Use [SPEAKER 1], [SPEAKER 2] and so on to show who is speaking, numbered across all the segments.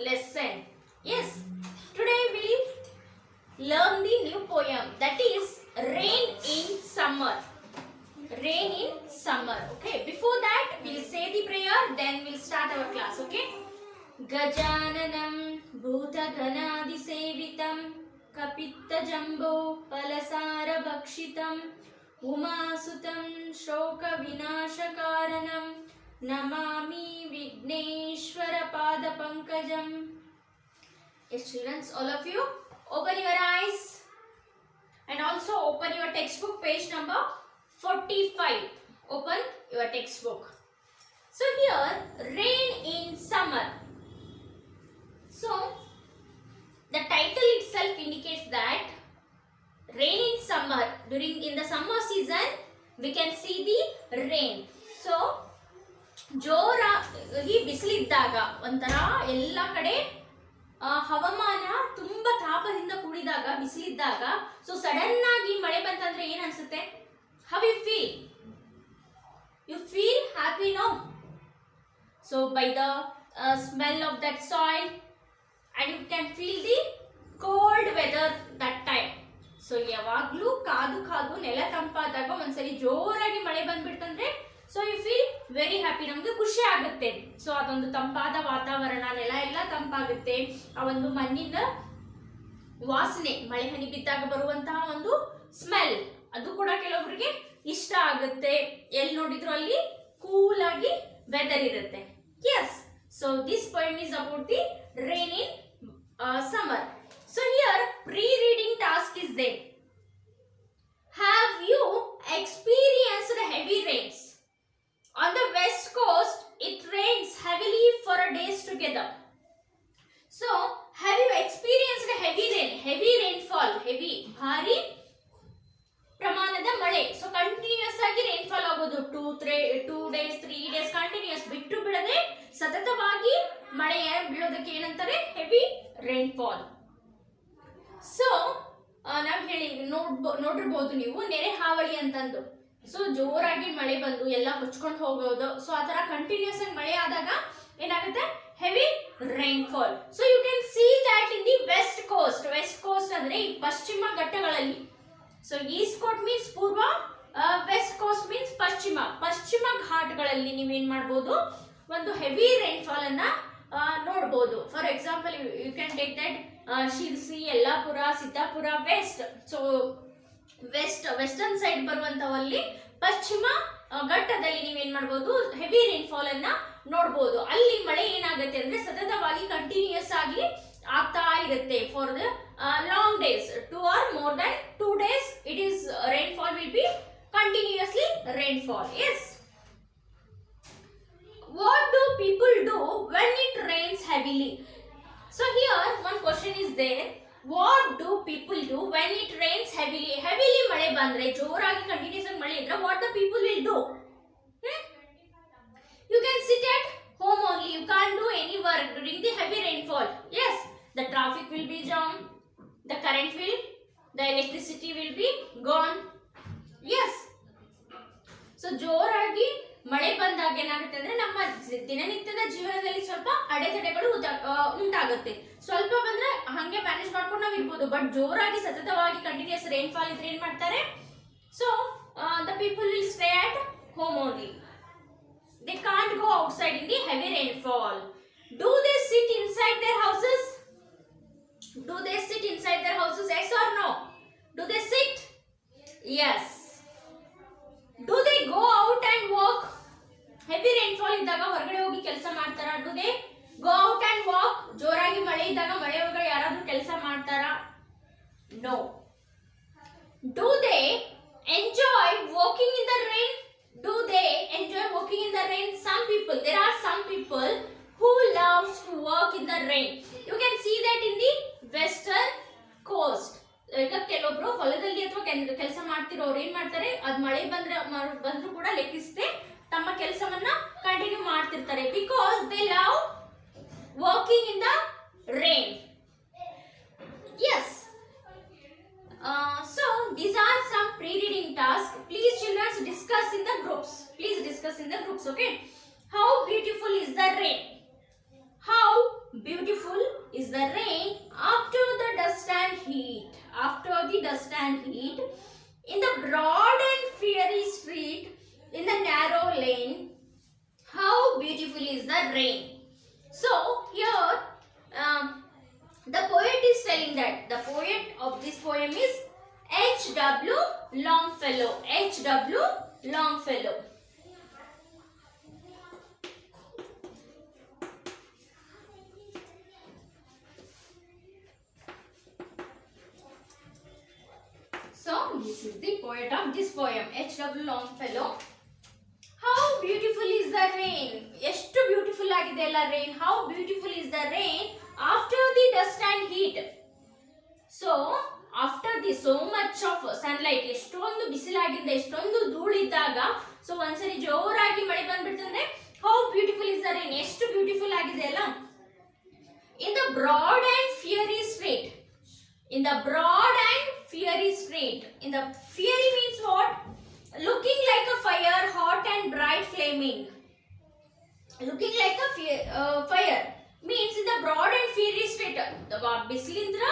[SPEAKER 1] lesson. Yes, today we learn the new poem, that is Rain in Summer. Rain in Summer. Okay, before that we'll say the prayer, then we'll start our class. Okay. Gajananam bhutaganaadisevitam kapittajambo palasarabhakshitam उमासुतं शोकविनाशकारणं Namami विघ्नेश्वरपादपङ्कजम्. Yes, children, all of you, open your eyes and also open your textbook, page number 45. Open your textbook. So here, rain in summer. So the title itself indicates that rain in summer. In the summer season we can see the rain. So ಜೋರಾಗಿ ಬಿಸಿಲಿದ್ದಾಗ ಒಂಥರ ಎಲ್ಲ ಕಡೆ ಹವಾಮಾನ ತುಂಬಾ ತಾಪದಿಂದ ಕೂಡಿದಾಗ ಬಿಸಿಲಿದ್ದಾಗ so sudden ಆಗಿ ಮಳೆ ಬಂತಂದ್ರೆ ಏನ್ ಅನ್ಸುತ್ತೆ? How you feel? You feel happy no? So by the smell of that soil and you can feel the cold weather that time. So ಯಾವಾಗ್ಲೂ ಕಾದು ಕಾದು ನೆಲ ತಂಪಾದಾಗ ಒಂದ್ಸರಿ ಜೋರಾಗಿ ಮಳೆ ಬಂದ್ಬಿಡ್ತಂದ್ರೆ so you feel very happy, ನಮ್ಗೆ ಖುಷಿ ಆಗುತ್ತೆ. ಸೊ ಅದೊಂದು ತಂಪಾದ ವಾತಾವರಣ, ನೆಲ ಎಲ್ಲ ತಂಪಾಗುತ್ತೆ. ಆ ಒಂದು ಮಣ್ಣಿನ ವಾಸನೆ, ಮಳೆ ಹನಿ ಬಿದ್ದಾಗ ಬರುವಂತಹ ಒಂದು ಸ್ಮೆಲ್, ಅದು ಕೂಡ ಕೆಲವೊಬ್ಬರಿಗೆ ಇಷ್ಟ ಆಗುತ್ತೆ. ಎಲ್ಲಿ ನೋಡಿದ್ರು ಅಲ್ಲಿ ಕೂಲ್ ಆಗಿ ವೆದರ್ ಇರುತ್ತೆ. Yes, so this poem is about the rain in summer. So here pre-reading task is there. Have you experienced heavy rains? On the west coast it rains heavily for days together. So have you experienced heavy rain? Heavy rainfall, heavy ಭಾರಿ ಪ್ರಮಾಣದ ಮಳೆ. So continuous ಆಗಿ rainfall ಆಗೋದು 2 days 3 days continuous ಬಿಟ್ಟು ಬಿಡದೆ ಸತತವಾಗಿ ಮಳೆ ಬೀಳೋದಕ್ಕೆ ಏನಂತಾರೆ? Heavy rainfall. ಸೊ ನಾವ್ ಹೇಳಿ ನೋಡಿರ್ಬೋದು ನೀವು ನೆರೆ ಹಾವಳಿ ಅಂತಂದು. ಸೊ ಜೋರಾಗಿ ಮಳೆ ಬಂದು ಎಲ್ಲ ಮುಚ್ಕೊಂಡು ಹೋಗೋದು. ಸೊ ಆ ತರ ಕಂಟಿನ್ಯೂಸ್ ಆಗಿ ಮಳೆ ಆದಾಗ ಏನಾಗುತ್ತೆ? Heavy rainfall. So you can see that in the west coast. West coast ಅಂದ್ರೆ ಈ ಪಶ್ಚಿಮ ಘಟ್ಟಗಳಲ್ಲಿ. ಸೊ ಈಸ್ಟ್ ಕೋಸ್ಟ್ ಮೀನ್ಸ್ ಪೂರ್ವ, ವೆಸ್ಟ್ ಕೋಸ್ಟ್ ಮೀನ್ಸ್ ಪಶ್ಚಿಮ. ಪಶ್ಚಿಮ ಘಾಟ್ಗಳಲ್ಲಿ ನೀವೇನ್ ಮಾಡ್ಬೋದು? ಒಂದು ಹೆವಿ ರೈನ್ಫಾಲ್ ಅನ್ನ ನೋಡಬಹುದು. For example you can take that Sirsi, Yellapur, Siddapur, west. So western side ಬರುವಂತವಲ್ಲಿ ಪಶ್ಚಿಮ ಘಟ್ಟದಲ್ಲಿ ನೀವೇನ್ ಮಾಡಬಹುದು? ಹೆವಿ ರೈನ್ಫಾಲ್ ಅನ್ನ ನೋಡಬಹುದು. ಅಲ್ಲಿ ಮಳೆ ಏನಾಗುತ್ತೆ ಅಂದ್ರೆ ಸತತವಾಗಿ ಕಂಟಿನ್ಯೂಸ್ ಆಗಿ ಆಗ್ತಾ ಇರುತ್ತೆ for the long days, 2 or more than 2 days it is rainfall will be continuously rainfall. Yes. What do people do when it rains heavily? So here one question is there. What do people do when it rains heavily? Heavily ಮಳೆ ಬಂದ್ರೆ, ಜೋರಾಗಿ continuous ಆಗಿ ಮಳೆ ಇದ್ರೆ what the people will do? You can sit at home only. You can't do any work during the heavy rainfall. Yes, the traffic will be jammed, the current will, the electricity will be gone. Yes. So ಜೋರಾಗಿ ಮಳೆ ಬಂದಾಗ ಏನಾಗುತ್ತೆ ಅಂದ್ರೆ ನಮ್ಮ ದಿನನಿತ್ಯದ ಜೀವನದಲ್ಲಿ ಸ್ವಲ್ಪ ಅಡೆತಡೆಗಳು ಉಂಟಾಗುತ್ತೆ. ಸ್ವಲ್ಪ ಬಂದ್ರೆ ಹಂಗೆ ಮ್ಯಾನೇಜ್ ಮಾಡ್ಕೊಂಡು ನಾವು ಇರ್ಬೋದು. ಬಟ್ ಜೋರಾಗಿ ಸತತವಾಗಿ ಕಂಟಿನ್ಯೂಸ್ ರೈನ್ಫಾಲ್ ಇದ್ರೆ ಏನ್ ಮಾಡ್ತಾರೆ? So the people will stay at home only. They can't go outside in the heavy rainfall. Do they sit inside their houses? Do they sit inside their houses? Yes or no? Do they sit? Yes. Do they go out and work? Heavy rainfall ಇದ್ದಾಗ ಹೊರಗಡೆ ಹೋಗಿ ಕೆಲಸ ಮಾಡ್ತಾರಾ? Do they go out and walk? ಜೋರಾಗಿ ಮಳೆ ಇದ್ದಾಗ ಮಳೆ ಒಳಗಡೆ ಯಾರಾದ್ರೂ ಕೆಲಸ ಮಾಡ್ತಾರಾ? No. Do they enjoy walking in the rain? Do they enjoy walking in the rain? Some people, there are some people who loves to walk in the rain. You can see that in the western coast. ಈಗ ಕೆಲವೊಬ್ರು ಹೊಲದಲ್ಲಿ ಅಥವಾ ಕೆಲಸ ಮಾಡ್ತಿರೋರು ಏನ್ ಮಾಡ್ತಾರೆ? ಅದ್ ಮಳೆ ಬಂದ್ರು ಕೂಡ ಲೆಕ್ಕಿಸದೆ ತಮ್ಮ ಕೆಲಸವನ್ನ ಕಂಟಿನ್ಯೂ ಮಾಡ್ತಿರ್ತಾರೆ. Because they love working in the rain. Yes. So these are some pre-reading tasks. Please children discuss in the groups. Please discuss in the groups. Okay. How beautiful is the rain? How beautiful the rain after the dust and heat. After the dust and heat, in the broad and fiery street, in the narrow lane, how beautiful is the rain. So here the poet is telling that, the poet of this poem is H.W. Longfellow. H.W. Longfellow. So this is the poet of this poem, H.W. Longfellow. How beautiful is the rain. ಎಷ್ಟು beautiful ಆಗಿದೆ ಅಲ್ಲ rain. How beautiful is the rain after the dust and heat. So after the so much of sunlight, ಎಷ್ಟೊಂದು ಬಿಸಿಲಾಗಿದ್ದ, ಎಷ್ಟೊಂದು ಧೂಳಿದ್ದಾಗ, so ಒಂದ್ಸರಿ ಜೋರಾಗಿ ಮಳೆ ಬಂದ್ಬಿಡ್ತಂದ್ರೆ how beautiful is the rain. ಎಷ್ಟು beautiful ಆಗಿದೆ ಅಲ್ಲ. In the broad and fiery street. In the broad and fiery street. In the fiery means what? Looking like a fire, hot and bright flaming. Looking like a fire means in the broad and fiery street. ಬಿಸಿಲಿಂದ್ರ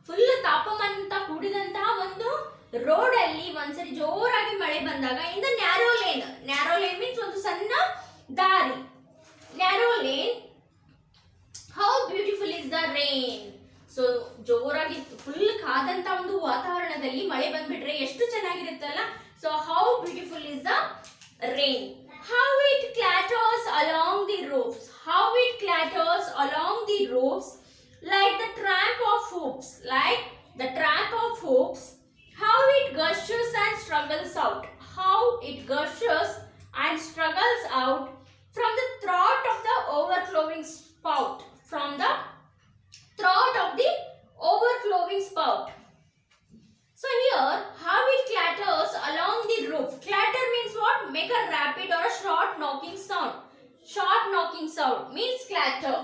[SPEAKER 1] full ತಾಪಮಾನ ಅಂತ ಕೂಡಿದಂತಹ ಒಂದು road ಅಲ್ಲಿ ಒಂದ್ಸರಿ ಜೋರಾಗಿ ಮಳೆ ಬಂದಾಗ, in the narrow lane. Narrow lane means ಒಂದು ಸಣ್ಣ ದಾರಿ. Narrow lane, how beautiful is the rain. So ಜೋರಾಗಿ ಫುಲ್ ಕಾದಂತ ಒಂದು ವಾತಾವರಣದಲ್ಲಿ ಮಳೆ ಬಂದ್ಬಿಟ್ರೆ ಎಷ್ಟು ಚೆನ್ನಾಗಿರುತ್ತಲ್ಲ. So how beautiful is the rain. How it clatters along the roofs. How it clatters along the roofs like the tramp of hoops. Like the tramp of hoops. How it gushes and struggles out. How it gushes and struggles out from the throat of the overflowing spout. From the throat of the overflowing spout. So here, how it clatters along the roof. Clatter means what? Make a rapid or a short knocking sound. Short knocking sound means clatter.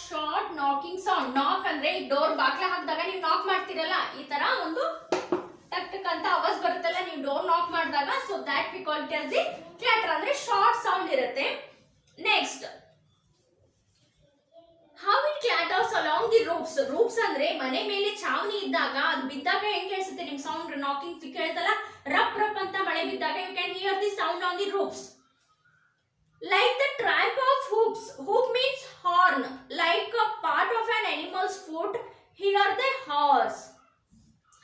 [SPEAKER 1] Short knocking sound. ನಾಕ್ ಅಂದ್ರೆ door ಬಾಗ್ಲ ಹಾಕಿದಾಗ ನೀವು ನಾಕ್ ಮಾಡ್ತಿರಲ್ಲ, ಈ ತರ ಒಂದು ಟಕ್ ಟಕ್ ಅಂತ ಆವಾಜ್ ಬರುತ್ತಲ್ಲ ನೀವು ಡೋರ್ ನಾಕ್ ಮಾಡಿದಾಗ. So that we call it as the clatter. ಅಂದ್ರೆ ಶಾರ್ಟ್ ಸೌಂಡ್ ಇರುತ್ತೆ. Next, how it clatters along the roofs. Roofs ಅಂದ್ರೆ ಮನೆ ಮೇಲೆ ಚಾವಣಿ ಇದ್ದಾಗ, ಅದು ಬಿದ್ದಾಗ ಹೆಂಗ್ ಕೇಳಿಸುತ್ತೆ ನಿಮ್ ಸೌಂಡ್? ನಾಕಿಂಗ್ ಕೇಳ್ತಲ್ಲ, ರಪ್ ರಪ್ ಅಂತ ಮಳೆ ಬಿದ್ದಾಗ you can hear the sound on the roofs. Like the tramp of hoops. Hoop means horn. Like a part of an animal's foot, here the horse.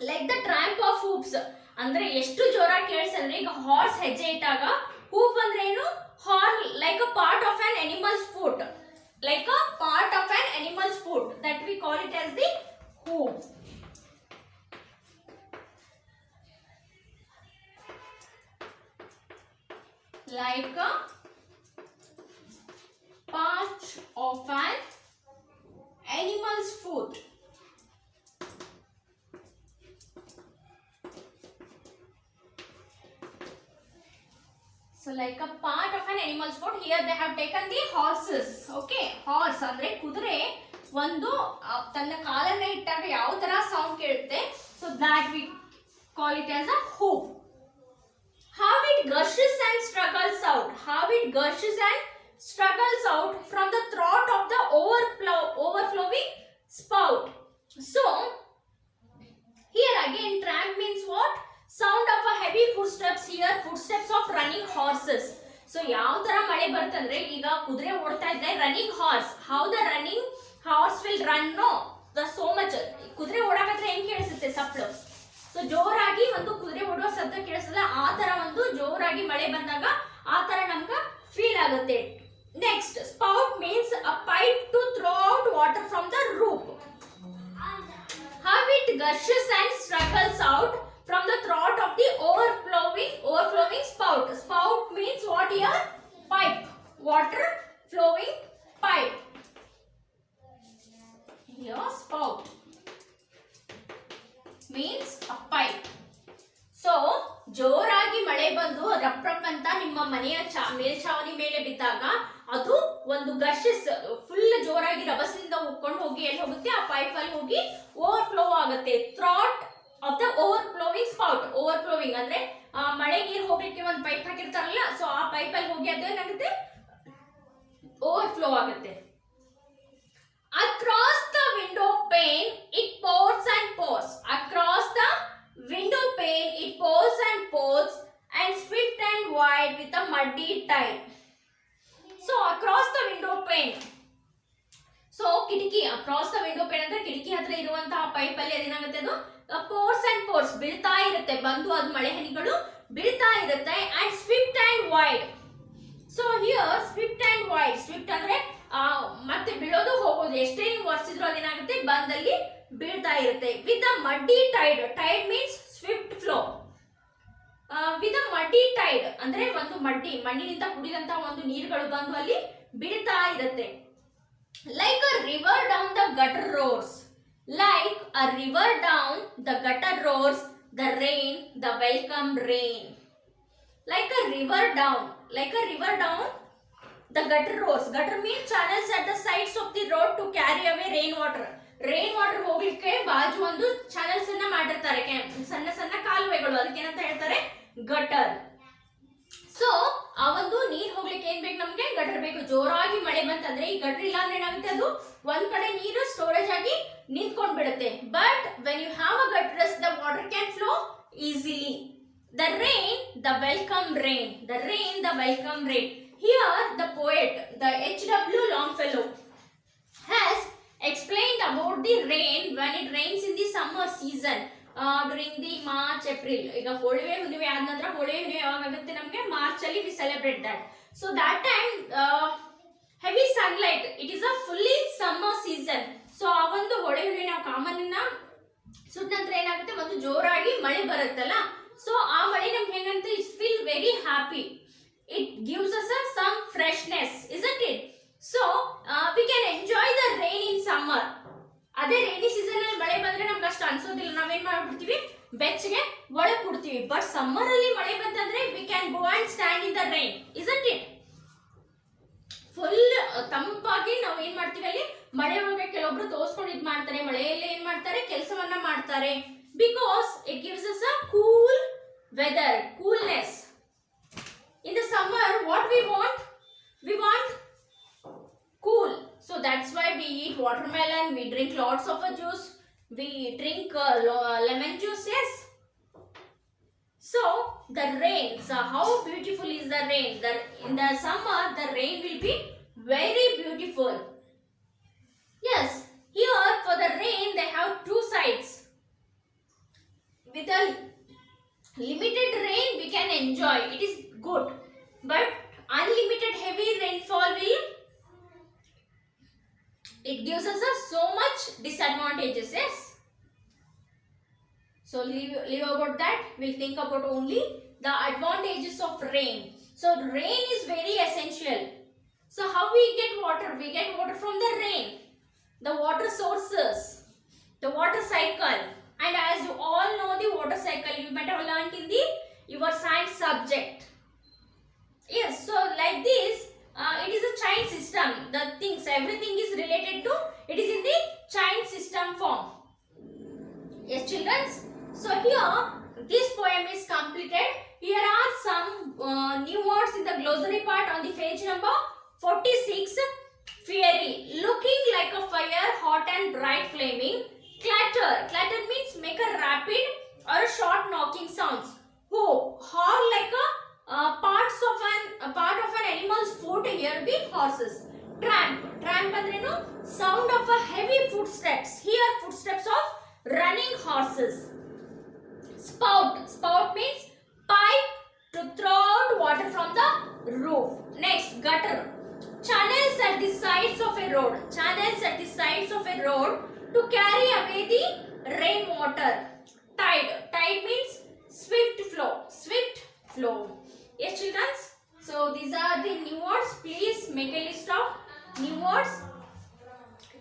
[SPEAKER 1] Like the tramp of hoops. ಅಂದ್ರೆ ಎಷ್ಟು ಜೋರಾಗಿ ಕೇಳಿಸಂದ್ರೆ, ಈಗ horse ಹೆಜ್ಜೆ ಇಟ್ಟಾಗ hoop ಅಂದ್ರೆ ಏನು? Horn. Like a part of an animal's foot. Like a part of an animal's foot. That we call it as the hoop. Like a part of an animal's foot. So like a part of an animal's foot. Here they have taken the horses. Okay, horse ಅಂದ್ರೆ ಕುದುರೆ ಒಂದು ತನ್ನ ಕಾಲನ್ನ ಇಟ್ಟಾಗ ಯಾವ ತರ sound ಕೇಳುತ್ತೆ. So that we call it as a hoop. How it gushes and struggles out. How it gushes and struggles out from the throat of the overflowing spout. So here again tramp means what? Sound of a heavy footsteps. Here footsteps of running horses. So ಯಾವ ತರ ಮಳೆ ಬರ್ತಂದ್ರೆ, ಈಗ ಕುದುರೆ ಓಡ್ತಾ ಇದ್ರೆ running horse. How the running horse will run know the so much. ಕುದುರೆ ಓಡಾಕತ್ರ ಹೆಂಗ್ ಕೇಳಿಸುತ್ತೆ? ಸಪ್ಪಳು. So ಜೋರಾಗಿ ಒಂದು ಕುದುರೆ ಓಡುವ ಶಬ್ದ ಕೇಳಿಸಲ್ಲ, ಆ ತರ ಒಂದು ಜೋರಾಗಿ ಮಳೆ ಬಂದಾಗ ಆ ತರ ನಮ್ಗ ಫೀಲ್ ಆಗುತ್ತೆ. Next, spout means a pipe to throw out water from the roof. How it gushes and struggles out from the throat of the overflowing spout. Spout means what here? Pipe. Water flowing pipe. Here spout means a pipe. So ಜೋರಾಗಿ ಮಳೆ ಬಂದು ರಪ್ ರಪ್ ಅಂತ ನಿಮ್ಮ ಮನೆಯ ಮೇಲ್ಛಾವಣಿ ಮೇಲೆ ಬಿದ್ದಾಗ ಅದು ಒಂದು ಗಶಸ್ ಫುಲ್ ಜೋರಾಗಿ ರಭಸದಿಂದ ಉಕ್ಕೊಂಡು ಹೋಗಿ ಎಲ್ಲಿ ಹೋಗುತ್ತೆ, ಆ ಪೈಪ್ ಅಲ್ಲಿ ಹೋಗಿ ಓವರ್ಫ್ಲೋ ಆಗುತ್ತೆ. Throat of the overflowing spout. Overflowing ಅಂದ್ರೆ ಮಳೆ ನೀರು ಹೋಗ್ಲಿಕ್ಕೆ ಒಂದು ಪೈಪ್ ಹಾಕಿರ್ತಾರಲ್ಲ, ಸೊ ಆ ಪೈಪ್ ಅಲ್ಲಿ ಹೋಗಿ ಅದು ಏನಾಗುತ್ತೆ, ಓವರ್ಫ್ಲೋ ಆಗುತ್ತೆ. Across the window pane it pours and pours. Across the window pane it pours and pours, and swift and wide with a muddy tide. So across the window pane, so ಕಿಟಕಿ, across the window pane ಅಂದ್ರೆ ಕಿಟಕಿ ಹತ್ರ ಇರುವಂತಹ pipe ಅಲ್ಲಿ ಏನಾಗುತ್ತೆ, ಅದು force and force ಬೀಳ್ತಾ ಇರುತ್ತೆ, ಬಂದು ಅದು ಮಳೆ ಹನಿಗಳು ಬೀಳ್ತಾ ಇರುತ್ತೆ. And Swift and wide. So here Swift and wide, Swift ಅಂದ್ರೆ ಮತ್ತೆ ಬೀಳೋದು ಹೋಗೋದು, ಎಷ್ಟೇ ನೀವು ಒರೆಸಿದ್ರು ಅದೇನಾಗುತ್ತೆ, ಬಂದಲ್ಲಿ ಬೀಳ್ತಾ ಇರುತ್ತೆ. With a muddy tide. Tide means swift flow. With a muddy tide ಅಂದ್ರೆ ಒಂದು ಮಣ್ಣಿನಿಂದ ಕುಡಿದಂತ ಒಂದು ನೀರುಗಳು ಬಂದು ಅಲ್ಲಿ ಬೀಳ್ತಾ ಇರುತ್ತೆ. Like a river down the gutter roars. Like a river down the gutter roars the rain, the welcome rain. Like a river down the gutter roars. Gutter means channels at the sides of the road to carry away rainwater. Rainwater ಹೋಗ್ಲಿಕ್ಕೆ ಬಾಜು ಒಂದು channels ಅನ್ನ ಮಾಡಿರ್ತಾರೆ, ಸಣ್ಣ ಸಣ್ಣ ಕಾಲುವೆಗಳು, ಅದಕ್ಕೆ ಏನಂತ ಹೇಳ್ತಾರೆ, ಗಟರ್. ಸೊ ಆ ಒಂದು ನೀರ್ ಹೋಗ್ಲಿಕ್ಕೆ ಏನ್ ಬೇಕು, ನಮ್ಗೆ ಗಟರ್ ಬೇಕು. ಜೋರಾಗಿ ಮಳೆ ಬಂತಂದ್ರೆ ಈ ಗಟರ್ ಇಲ್ಲ ಅಂದ್ರೆ ಏನಾಗುತ್ತೆ, ಅದು ಒಂದ್ ಕಡೆ ನೀರು ಸ್ಟೋರೇಜ್ ಆಗಿ ನಿಂತ್ಕೊಂಡ್ ಬಿಡುತ್ತೆ. But when you have a gutters the water can flow easily. The rain the welcome rain. The rain the welcome rain. Here the poet the H.W. Longfellow has explained about the rain when it rains in the summer season. During the March April. ಈಗ ಹೋಳಿಗೆ ಹುಣ್ಣಿಮೆ ಆದ ನಂತರ, ಹೋಳಿಗೆ ಹುಣ್ಣಿಮೆ ಯಾವಾಗ ಆಗುತ್ತೆ ನಮಗೆ, March ಅಲ್ಲಿ V celebrate that. So that time heavy sunlight, it is a fully summer season. So ಆ ಒಂದು ಹೋಳಿಗೆ ಹುಣ್ಣಿಮೆ ನಾವು ಕಾಮನ್ನ ಸುತ್ತ ನಂತರ ಏನಾಗುತ್ತೆ, ಒಂದು ಜೋರಾಗಿ ಮಳೆ ಬರುತ್ತಲ್ಲ, ಸೊ ಆ ಮಳೆ ನಮ್ಗೆ ಹೆಂಗಂತ, it feel very happy. It gives us some freshness, isn't it? So we can enjoy the rain in summer. ಅದೇ ರೈನಿ ಸೀಸನ್ ಅಲ್ಲಿ ಮಳೆ ಬಂದ್ರೆ ನಮ್ಗೆ ಅಷ್ಟು ಅನ್ಸೋದಿಲ್ಲ, ನಾವೇನ್ ಮಾಡ್ಬಿಡ್ತೀವಿ, ಬೆಚ್ಚಗೆ ಒಳಗೆ ಕೊಡ್ತೀವಿ. ಬಟ್ ಸಮ್ಮರ್ ಅಲ್ಲಿ ಮಳೆ ಬಂತಂದ್ರೆ we can go and stand in the rain, isn't it? Full ತಂಪಾಗಿ ನಾವು ಏನ್ ಮಾಡ್ತೀವಿ, ಅಲ್ಲಿ ಮಳೆ ಒಳಗೆ ಕೆಲವೊಬ್ರು ತೋರ್ಸ್ಕೊಂಡು ಇದ್ ಮಾಡ್ತಾರೆ, ಮಳೆಯಲ್ಲಿ ಏನ್ ಮಾಡ್ತಾರೆ, ಕೆಲಸವನ್ನ ಮಾಡ್ತಾರೆ. Because it gives us a cool weather, coolness. In the summer what we want cool. So that's why we eat watermelon, we drink lots of juice, we drink lemon juice, yes. So the rain, so how beautiful is the rain? In the summer the rain will be very beautiful. Yes, here for the rain they have two sides. With a limited rain we can enjoy, it is good, but unlimited heavy rainfall will, it gives us so much disadvantages, yes. So leave about that, we'll think about only the advantages of rain. So rain is very essential. So how we get water? We get water from the rain, the water sources, the water cycle. And as you all know the water cycle, you might have learnt in your science subject. Yes, so like this, it is a chain system. The things, everything is related to, it is in the chain system form. Yes, children. So here, this poem is completed. Here are some new words in the glossary part on the page number 46. Fiery, looking like a fire, hot and bright flaming. Clatter, clatter means make a rapid or a short knocking sounds. Hope, horn like a part of an animal's foot, here be horses. Tramp, tramp andrenu sound of a heavy footsteps, here footsteps of running horses. Spout, spout means pipe to throw out water from the roof. Next, gutter, channels at the sides of a road, channels at the sides of a road to carry away the rainwater. Tide, tide means swift flow, swift flow. Yes, children. So these are the new words. Please make a list of new words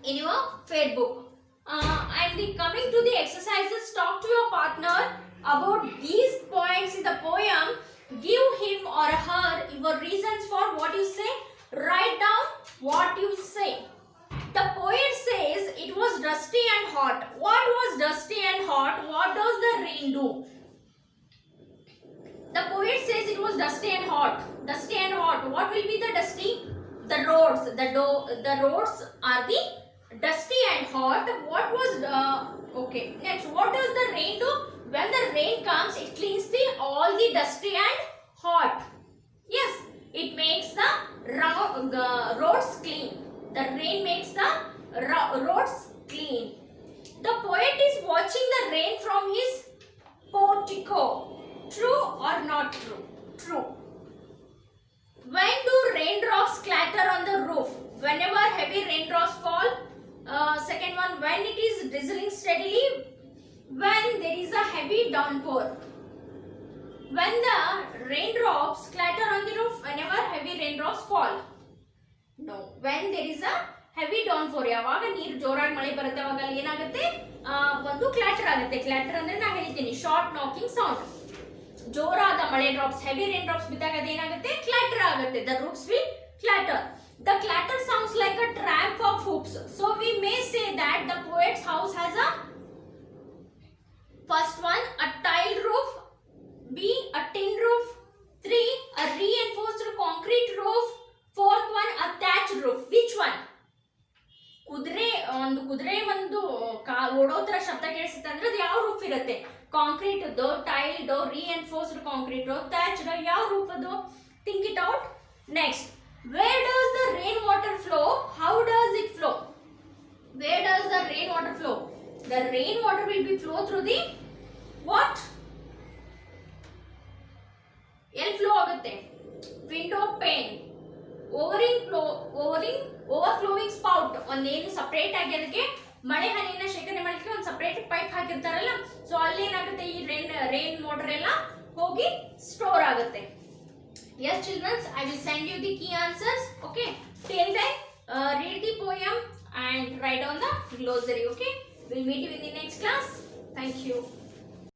[SPEAKER 1] in your fair book. And coming to the exercises, talk to your partner about these points in the poem. Give him or her your reasons for what you say. Write down what you say. The poet says it dusty and hot. What was dusty and hot? What does the rain do? The poet says it was dusty and hot. Dusty and hot. What will be the dusty? The roads. The roads are the dusty and hot. What was okay? Next, what does the rain do? When the rain comes, it cleans all the dusty and hot. Yes, it makes the roads clean. The rain makes the roads clean. The poet is watching the rain from his portico. True or not true? True. When do raindrops clatter on the roof? Whenever heavy raindrops fall. Second one, when it is drizzling steadily. When there is a heavy downpour. When the raindrops clatter on the roof, whenever heavy raindrops fall. No, when there is a heavy downpour. ಯಾವಾಗ ನೀರು ಜೋರಾಗಿ ಮಳೆ ಬರುತ್ತೆ ಅವಾಗ ಅಲ್ಲಿ ಏನಾಗುತ್ತೆ ಒಂದು ಕ್ಲಾಟರ್ ಆಗುತ್ತೆ. ಕ್ಲಾಟರ್ ಅಂದ್ರೆ ನಾನು ಹೇಳ್ತೀನಿ ಶಾರ್ಟ್ ನಾಕಿಂಗ್ ಸೌಂಡ್. ಜೋರಾದ ಮಳೆ ಡ್ರಾಪ್ಸ್, ಹೆವಿ ರೇನ್ ಡ್ರಾಪ್ಸ್ ಬಿದ್ದಾಗ ಅದೇನಾಗುತ್ತೆ ಕ್ಲಾಟರ್ ಆಗುತ್ತೆ. The roofs will clatter. The clatter sounds like a tramp of hoops. So we may say that the poet's house has a first one, a tiled roof, B, a tin roof, 3, a reinforced concrete roof, fourth one, a thatched roof. Which one? ಕುದುರೆ ಒಂದು ಓಡೋ ತರ ಶಬ್ದ ಕೇಳಿಸುತ್ತೆ ಅಂದ್ರೆ ಅದು ಯಾವ roof ಇರುತ್ತೆ? Concrete ಅದು, ಟೈಲ್ಡ್, ರಿಎನ್ಫೋರ್ಸ್ಡ್ ಕಾಂಕ್ರೀಟ್, ಥ್ಯಾಚ್ಡ್, ಯಾವ ರೂಫ್ ಅದು? Think it out. Next, where does the rain water flow? How does it flow? Where does the rain water flow? The rain water will be flow through the what? ಎಲ್ಲಿ flow ಆಗುತ್ತೆ? Window pane, overflowing spout. ಒಂದೇನು separate ಆಗಿ ಅದಕ್ಕೆ ಮಳೆ ಹನಿಯನ್ನ ಶೇಖರಣೆ ಮಾಡಲಿಕ್ಕೆ ಒಂದು separate pipe ಹಾಕಿರ್ತಾರಲ್ಲ, ಸೊ ಅಲ್ಲಿ ಏನಾಗುತ್ತೆ ಈ ರೈನ್ ವಾಟರ್ ಎಲ್ಲ ಹೋಗಿ ಸ್ಟೋರ್ ಆಗುತ್ತೆ. Yes children, I will send you the key answers. Okay, till then read the poem and write on the glossary. Okay, we'll meet you in the next class. Thank you.